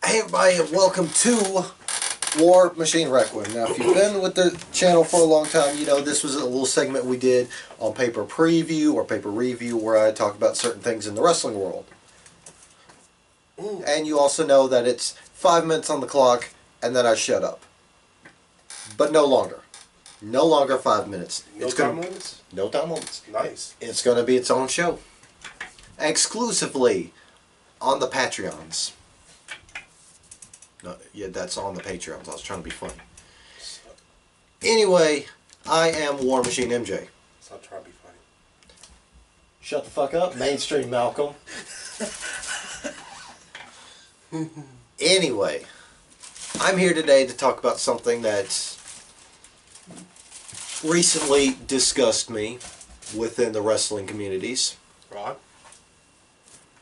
Hey everybody, and welcome to War Machine Requiem. Now, if you've been with the channel for a long time, you know this was a little segment we did on paper preview or paper review where I talk about certain things in the wrestling world. And you also know that it's 5 minutes on the clock and then I shut up. But no longer. No longer 5 minutes. No time limits? No time limits. Nice. It's going to be its own show. Exclusively on the Patreons. No, yeah, that's on the Patreons. I was trying to be funny. Anyway, I am War Machine MJ. Stop trying to be funny. Shut the fuck up, mainstream Malcolm. Anyway, I'm here today to talk about something that recently disgusted me within the wrestling communities. Rod?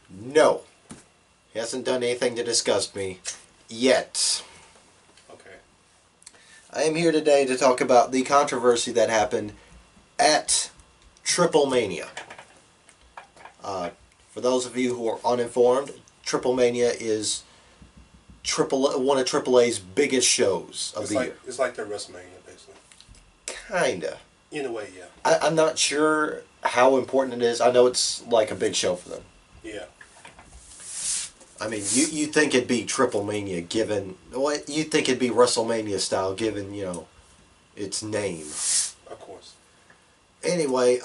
No. He hasn't done anything to disgust me yet. Okay. I am here today to talk about the controversy that happened at Triple Mania. For those of you who are uninformed, Triple Mania is one of AAA's biggest shows of the year. It's like their WrestleMania, basically. Kinda. In a way, yeah. I'm not sure how important it is. I know it's like a big show for them. Yeah. I mean, you think it'd be Triple Mania given... Well, you think it'd be WrestleMania style given, you know, its name. Of course. Anyway,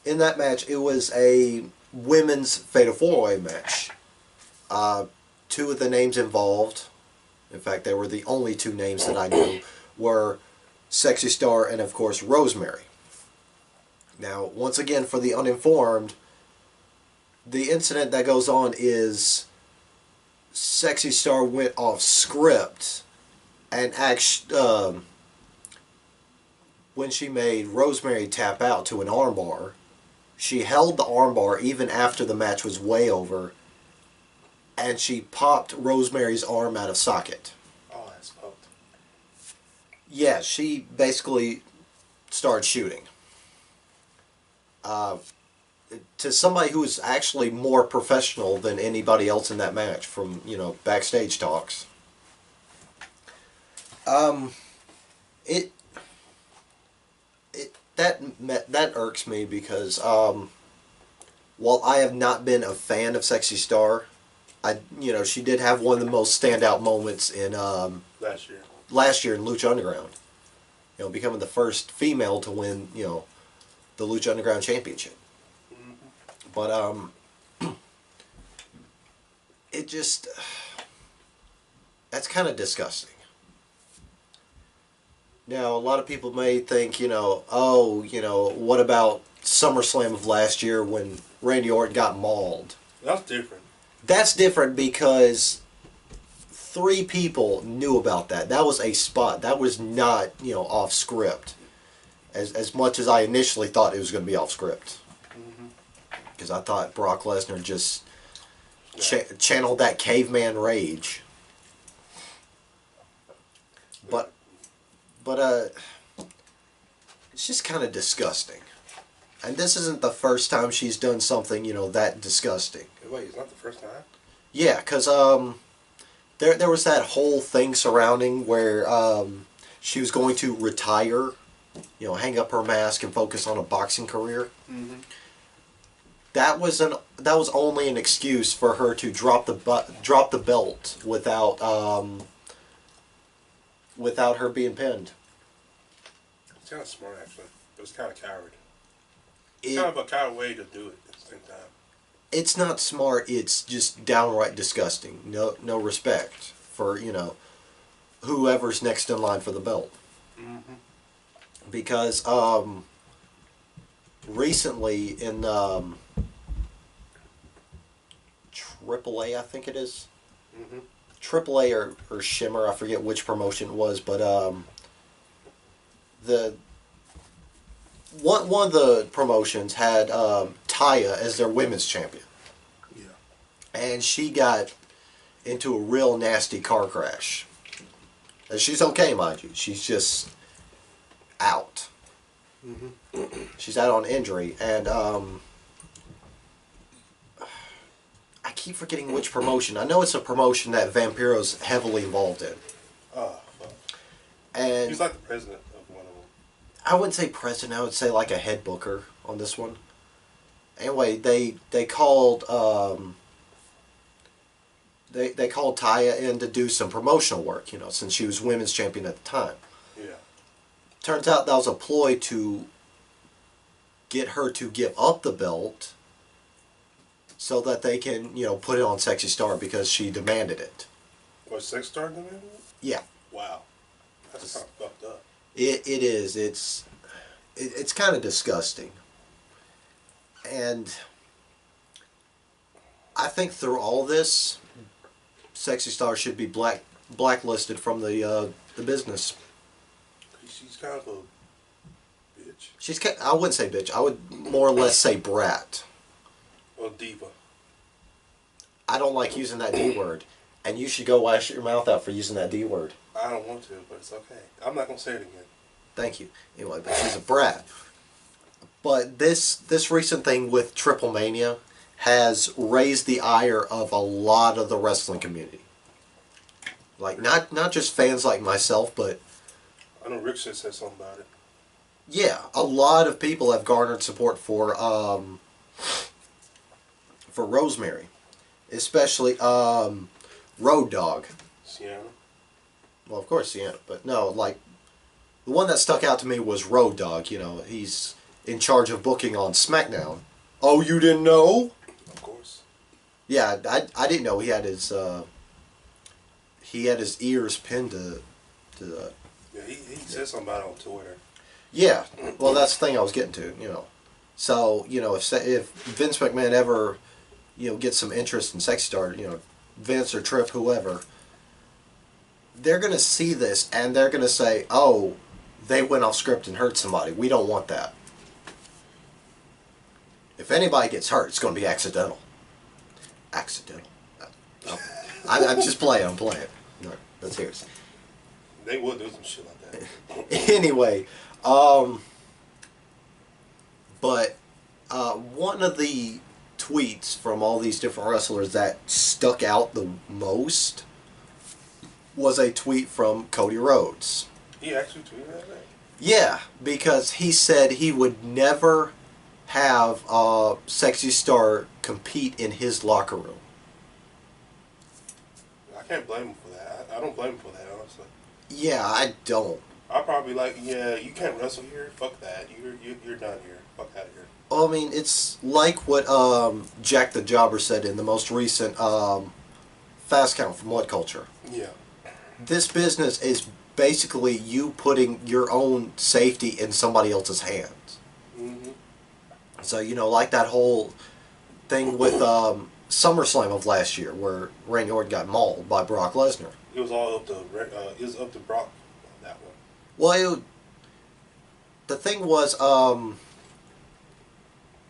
in that match, it was a women's Fatal 4-Way match. Two of the names involved, in fact, they were the only two names that I knew, were Sexy Star and, of course, Rosemary. Now, once again, for the uninformed, the incident that goes on is Sexy Star went off script and when she made Rosemary tap out to an armbar, she held the armbar even after the match was way over, and she popped Rosemary's arm out of socket. Oh, that's poked. Yeah, she basically started shooting. To somebody who is actually more professional than anybody else in that match from, you know, backstage talks. That irks me because while I have not been a fan of Sexy Star, she did have one of the most standout moments in last year in Lucha Underground. You know, becoming the first female to win, you know, the Lucha Underground Championship. But it just, that's kind of disgusting. Now, a lot of people may think, you know, oh, you know, what about SummerSlam of last year when Randy Orton got mauled? That's different. That's different because 3 people knew about that. That was a spot. That was not, you know, off script. As much as I initially thought it was going to be off script. Because I thought Brock Lesnar just channeled that caveman rage. But it's just kind of disgusting. And this isn't the first time she's done something, you know, that disgusting. Wait, it's not the first time? Yeah, because there was that whole thing surrounding where she was going to retire, you know, hang up her mask and focus on a boxing career. That was only an excuse for her to drop the belt without her being pinned. It's kind of smart, actually. It was kind of coward. It's kind of a coward way to do it at the same time. It's not smart. It's just downright disgusting. No respect for, you know, whoever's next in line for the belt. Because recently in AAA, I think it is. AAA or Shimmer, I forget which promotion it was, but one of the promotions had Taya as their women's champion. Yeah. And she got into a real nasty car crash. And she's okay, mind you. She's just out. She's out on injury, and keep forgetting which promotion. I know it's a promotion that Vampiro's heavily involved in. Oh, fuck. And He's like the president of one of them. I wouldn't say president. I would say like a head booker on this one. Anyway, they called they called Taya in to do some promotional work. You know, since she was women's champion at the time. Yeah. Turns out that was a ploy to get her to give up the belt so that they can, you know, put it on Sexy Star because she demanded it. What, Sex Star demanded it? Yeah. Wow. That's kind of fucked up. It is. It's kind of disgusting. And I think through all this, Sexy Star should be blacklisted from the business. She's kind of a bitch. I wouldn't say bitch. I would more or less say brat. Or diva. I don't like using that D word. And you should go wash your mouth out for using that D word. I don't want to, but it's okay. I'm not going to say it again. Thank you. Anyway, but she's a brat. But this recent thing with Triple Mania has raised the ire of a lot of the wrestling community. Like, not just fans like myself, but... I know Rick said something about it. Yeah, a lot of people have garnered support for Rosemary. Especially Road Dogg. Sienna? Well, of course, Sienna. But no, like, the one that stuck out to me was Road Dogg. You know, he's in charge of booking on SmackDown. Oh, you didn't know? Of course. Yeah, I didn't know he had his ears pinned to the... Yeah, he said something about it on Twitter. Yeah, well, that's the thing I was getting to, you know. So, you know, if Vince McMahon ever, you know, gets some interest in Sexy Star, you know, Vince or Triff, whoever, they're going to see this and they're going to say, oh, they went off script and hurt somebody. We don't want that. If anybody gets hurt, it's going to be accidental. Accidental. I'm just playing. I'm playing. No, that's serious. They would do some shit like that. Anyway, but one of the tweets from all these different wrestlers that stuck out the most was a tweet from Cody Rhodes. He actually tweeted that, man? Yeah, because he said he would never have Sexy Star compete in his locker room. I can't blame him for that. I don't blame him for that, honestly. Yeah, I don't. I'll probably like, yeah, you can't wrestle here. Fuck that. You're done here. Fuck out of here. Well, I mean, it's like what Jack the Jobber said in the most recent Fast Count from What Culture. Yeah. This business is basically you putting your own safety in somebody else's hands. Mm-hmm. So, you know, like that whole thing with SummerSlam of last year where Randy Orton got mauled by Brock Lesnar. It was all up to Brock on that one. Well, the thing was,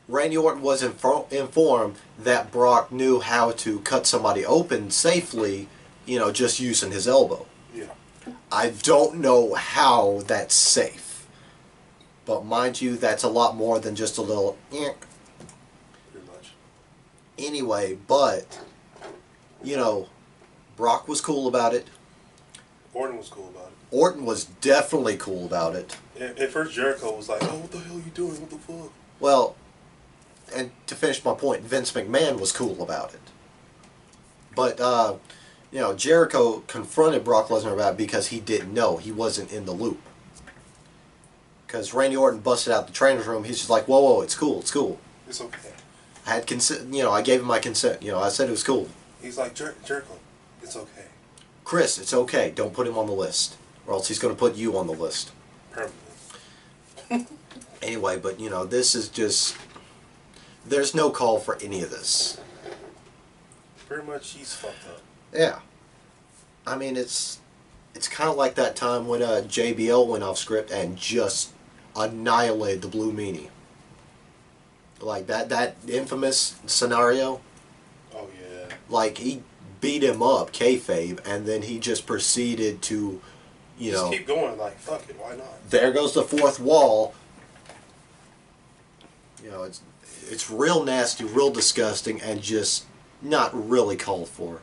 Randy Orton was informed that Brock knew how to cut somebody open safely, you know, just using his elbow. Yeah. I don't know how that's safe. But mind you, that's a lot more than just a little... Pretty much. Anyway, but, you know, Brock was cool about it. Orton was cool about it. Orton was definitely cool about it. At first, Jericho was like, oh, what the hell are you doing? What the fuck? Well, and to finish my point, Vince McMahon was cool about it. But, you know, Jericho confronted Brock Lesnar about it because he didn't know. He wasn't in the loop. Because Randy Orton busted out the trainer's room. He's just like, whoa, whoa, it's cool, it's cool. It's okay. I had consent, you know, I gave him my consent. You know, I said it was cool. He's like, Jericho, it's okay. Chris, it's okay. Don't put him on the list. Or else he's going to put you on the list. Permanently. Anyway, but, you know, this is just... There's no call for any of this. Pretty much, he's fucked up. Yeah. I mean, it's kind of like that time when JBL went off script and just annihilated the Blue Meanie. Like that infamous scenario. Oh, yeah. Like, he beat him up, kayfabe, and then he just proceeded to, you know... Just keep going, like, fuck it, why not? There goes the fourth wall. You know, it's real nasty, real disgusting, and just not really called for.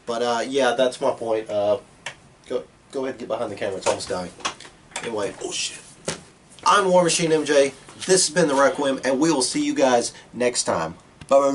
But yeah, that's my point. Go ahead and get behind the camera. It's almost dying. Anyway, Oh shit. I'm War Machine MJ. This has been the Requiem, and we will see you guys next time. Bye.